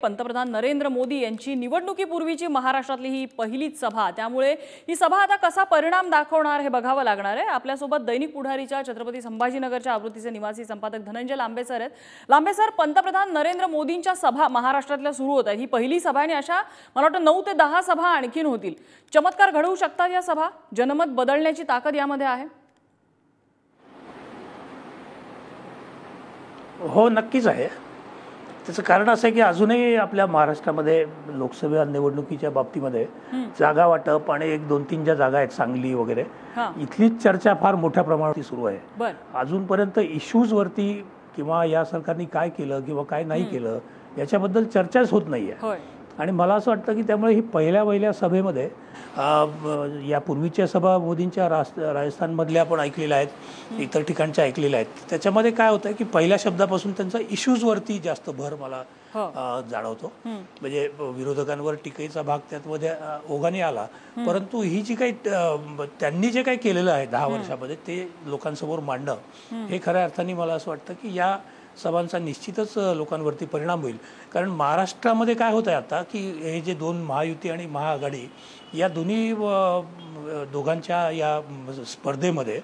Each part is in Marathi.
पंतप्रधान नरेंद्र मोदी यांची निवडणुकीपूर्वीची महाराष्ट्रातली ही पहिलीच सभा, त्यामुळे ही सभा आता कसा परिणाम दाखवणार हे बघावं लागणार आहे। आपल्यासोबत दैनिक पुढारीच्या छत्रपती संभाजीनगरच्या आवृत्तीचे निवासी संपादक धनंजय लांबे सर आहेत। लांबे सर, पंतप्रधान नरेंद्र मोदींच्या सभा महाराष्ट्रातल्या सुरू होत आहेत। ही पहिली सभा आणि अशा मला वाटतं 9 ते 10 सभा आणखीन होतील। चमत्कार घडवू शकतात या सभा? जनमत बदलण्याची ताकद यामध्ये आहे? हो, नक्कीच आहे। त्याचं कारण असं आहे की अजूनही आपल्या महाराष्ट्रामध्ये लोकसभा निवडणुकीच्या बाबतीमध्ये जागा वाटप आणि 1-2-3 ज्या जागा आहेत सांगली वगैरे इथलीच चर्चा फार मोठ्या प्रमाणात सुरू आहे। अजूनपर्यंत इश्यूज वरती किंवा या सरकारने काय केलं किंवा काय नाही केलं याच्याबद्दल चर्चाच होत नाहीये। आणि मला असं वाटतं की त्यामुळे ही पहिल्या सभेमध्ये यापूर्वीच्या सभा मोदींच्या राजस्थानमधल्या आपण ऐकलेल्या आहेत, इतर ठिकाणच्या ऐकलेल्या आहेत। त्याच्यामध्ये काय होतं की पहिल्या शब्दापासून त्यांचा इश्यूजवरती जास्त भर मला जाणवतो। म्हणजे विरोधकांवर टीकेचा भाग त्यामध्ये ओघाने आला, परंतु ही जी काही त्यांनी जे काही केलेलं आहे 10 वर्षामध्ये ते लोकांसमोर मांडणं हे खऱ्या अर्थाने मला असं वाटतं की या सभांचा निश्चितच लोकांवरती परिणाम होईल। कारण महाराष्ट्रामध्ये काय होत आहे आता की हे जे 2 महायुती आणि महाआघाडी या दोघांच्या या स्पर्धेमध्ये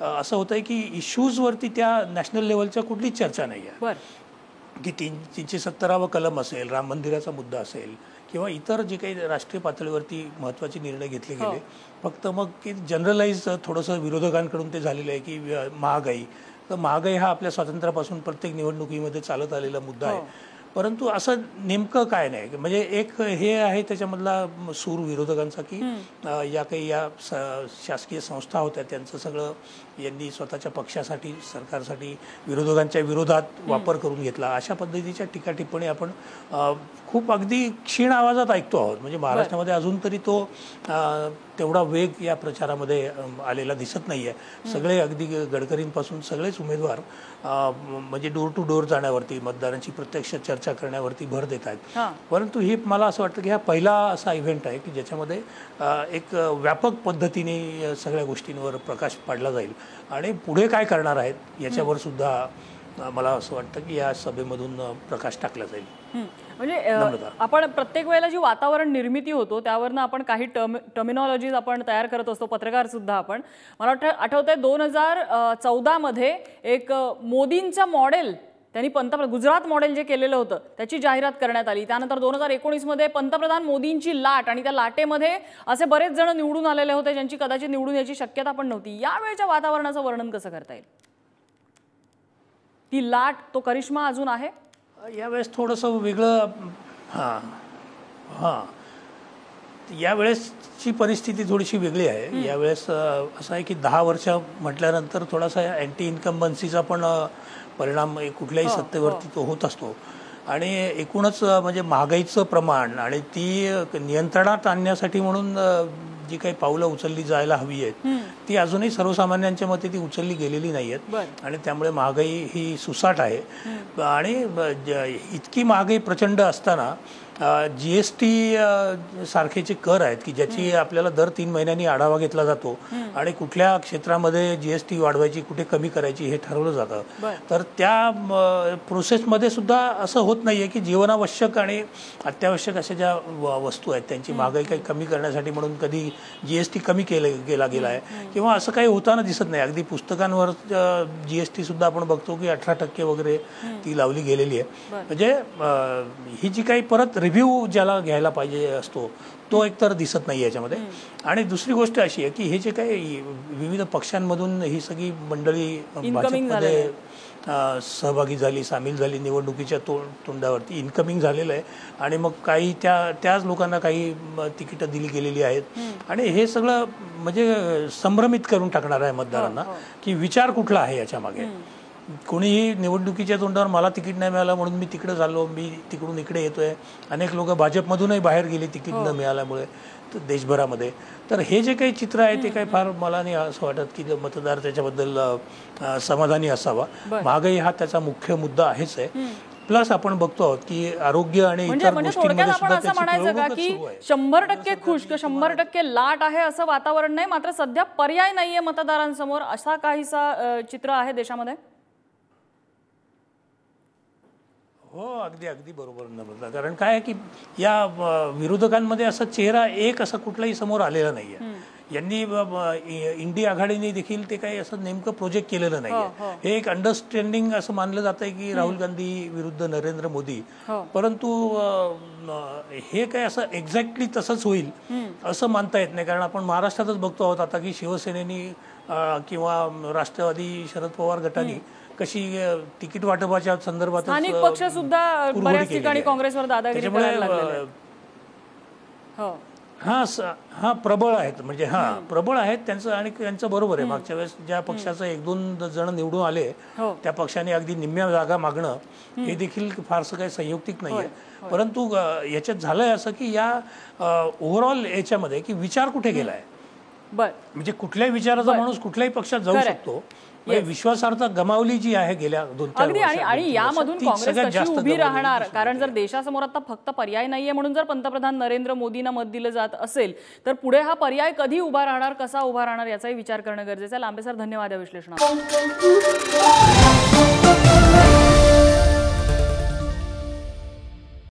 असं होतं आहे की इश्यूजवरती त्या नॅशनल लेवलच्या कुठलीच चर्चा नाही आहे। की 370वा कलम असेल, राम मंदिराचा मुद्दा असेल किंवा इतर जे काही राष्ट्रीय पातळीवरती महत्त्वाचे निर्णय घेतले गेले, फक्त मग की जनरलाइज थोडंसं विरोधकांकडून ते झालेलं आहे की महागाई, तर महागाई हा आपल्या स्वातंत्र्यापासून प्रत्येक निवडणुकीमध्ये चालत आलेला मुद्दा आहे। परंतु असं नेमकं काय नाही, म्हणजे एक हे आहे त्याच्यामधला सूर विरोधकांचा की या काही या शासकीय संस्था होत्या त्यांचं सगळं यांनी स्वतःच्या पक्षासाठी सरकारसाठी विरोधकांच्या विरोधात वापर करून घेतला, अशा पद्धतीच्या टीका टिप्पणी आपण खूप अगदी क्षीण आवाजात ऐकतो आहोत। म्हणजे महाराष्ट्रामध्ये अजून तरी तो तेवढा वेग या प्रचारामध्ये आलेला दिसत नाहीये। सगळे अगदी गडकरींपासून सगळेच उमेदवार म्हणजे डोर टू डोर जाण्यावरती, मतदारांची प्रत्यक्ष चर्चा करण्यावरती भर देत आहेत। परंतु ही मला असं वाटतं की हा पहिला असा इव्हेंट आहे की ज्याच्यामध्ये एक व्यापक पद्धतीने सगळ्या गोष्टींवर प्रकाश पाडला जाईल आणि पुढे काय करणार आहेत याच्यावर सुद्धा मला असं वाटतं की या सभेमधून प्रकाश टाकला जाईल। म्हणजे आपण प्रत्येक वेळेला जी वातावरण निर्मिती होतो त्यावरनं आपण काही टर्मिनॉलॉजीज आपण तयार करत असतो, पत्रकार सुद्धा आपण। मला वाटतं आठवतंय 2014 मध्ये एक मोदींचं मॉडेल त्यांनी गुजरात मॉडेल जे केलेलं होतं त्याची जाहिरात करण्यात आली। त्यानंतर 2019 मध्ये पंतप्रधान मोदींची लाट आणि त्या लाटेमध्ये असे बरेच जण निवडून आलेले होते ज्यांची कदाचित निवडून याची शक्यता पण नव्हती। यावेळच्या वातावरणाचं वर्णन कसं करता येईल? ती लाट, तो करिश्मा अजून आहे? यावेळेस थोडंसं वेगळं यावेळेसची परिस्थिती थोडीशी वेगळी आहे। यावेळेस असं आहे की 10 वर्ष म्हटल्यानंतर थोडासा अँटी इन्कम्बन्सीचा पण परिणाम कुठल्याही सत्तेवरती तो होत असतो आणि एकूणच म्हणजे महागाईचं प्रमाण आणि ती नियंत्रणात आणण्यासाठी म्हणून जी काही पावलं उचलली जायला हवी आहेत ती अजूनही सर्वसामान्यांच्या मते ती उचलली गेलेली नाही आहेत आणि त्यामुळे महागाई ही सुसाट आहे। आणि इतकी महागाई प्रचंड असताना GST सारखेचे कर आहेत की ज्याची आपल्याला दर 3 महिन्यांनी आढावा घेतला जातो आणि कुठल्या क्षेत्रामध्ये GST वाढवायची, कुठे कमी करायची हे ठरवलं जातं। तर त्या प्रोसेसमध्ये सुद्धा असं होत नाहीये की जीवनावश्यक आणि अत्यावश्यक अशा ज्या वस्तू आहेत त्यांची महागाई काही कमी करण्यासाठी म्हणून कधी GST कमी केला गेला आहे किंवा असं काही होताना दिसत नाही। अगदी पुस्तकांवर GST सुद्धा आपण बघतो की 18% वगैरे ती लावली गेलेली आहे। म्हणजे ही जी काही परत रिव्ह्यू ज्याला घ्यायला पाहिजे असतो तो एकतर दिसत नाही याच्यामध्ये। आणि दुसरी गोष्ट अशी आहे की हे जे काही विविध पक्षांमधून ही सगळी मंडळी भाजपमध्ये सहभागी झाली, सामील झाली, निवडणुकीच्या तोंडावरती इन्कमिंग झालेलं आहे आणि मग काही त्याच लोकांना काही तिकीटं दिली गेलेली आहेत आणि हे सगळं म्हणजे संभ्रमित करून टाकणार आहे मतदारांना की विचार कुठला आहे याच्या मागे। कोणीही निवडणुकीच्या तोंडावर मला तिकीट नाही मिळालं म्हणून मी तिकडे चाललो, मी तिकडून इकडे येतोय, अनेक लोक भाजपमधूनही बाहेर गेले तिकीट न मिळाल्यामुळे देशभरामध्ये। तर हे जे काही चित्र आहे ते काही फार मला नाही असं वाटत की मतदार त्याच्याबद्दल समाधानी असावा। महागाई हा त्याचा मुख्य मुद्दा आहेच आहे। प्लस आपण बघतो आहोत की आरोग्य आणि इतर गोष्टींमध्ये सुद्धा त्याची प्रगती सुरू आहे। 100% खुश की 100% लाट आहे असं वातावरण नाही, मात्र सध्या पर्याय नाहीये मतदारांसमोर, असा काहीसा चित्र आहे देशामध्ये। हो, अगदी अगदी बरोबर नम्रता. कारण काय आहे की या विरोधकांमध्ये असा चेहरा एक असा कुठलाही समोर आलेला नाहीये. यांनी इंडी आघाडीने देखील ते काही असं नेमकं प्रोजेक्ट केलेलं नाहीये. हे एक अंडरस्टँडिंग असं मानलं जात आहे की राहुल गांधी विरुद्ध नरेंद्र मोदी, परंतु हे काय असं एक्झॅक्टली तसंच होईल असं मानता येत नाही. कारण आपण महाराष्ट्रातच बघतो आहोत आता की शिवसेनेनी किंवा राष्ट्रवादी शरद पवार गटाने कशी तिकीट वाटपाच्या संदर्भात स्थानिक पक्ष सुद्धा बऱ्याच ठिकाणी काँग्रेसवर दादागिरी करायला लागलेले. हा प्रबळ आहेत, म्हणजे प्रबळ आहेत त्यांचं. आणि त्यांचं बरोबर आहे, मागच्या वेळेस ज्या पक्षाचं 1-2 जण निवडून आले त्या पक्षाने अगदी निम्म्या जागा मागणं हे देखील फारसं काही संयुक्तिक नाहीये. परंतु याच्यात झालंय असं की या ओव्हरऑल याच्यामध्ये की विचार कुठे गेलाय, म्हणजे कुठल्याही विचाराचा माणूस कुठल्याही पक्षात जाऊ शकतो. विश्वासार्हता गमावली जी आहे गेल्या 2-4 वर्षात. आणि यामधून काँग्रेस कशी उभी राहणार, कारण जर देशासमोर आता फक्त पर्याय नाहीये म्हणून जर पंतप्रधान नरेंद्र मोदींना मत दिलं जात असेल तर पुढे हा पर्याय कधी उभा राहणार, कसा उभा राहणार याचाही विचार करणं गरजेचं आहे. लांबे सर, धन्यवाद या विश्लेषणाला.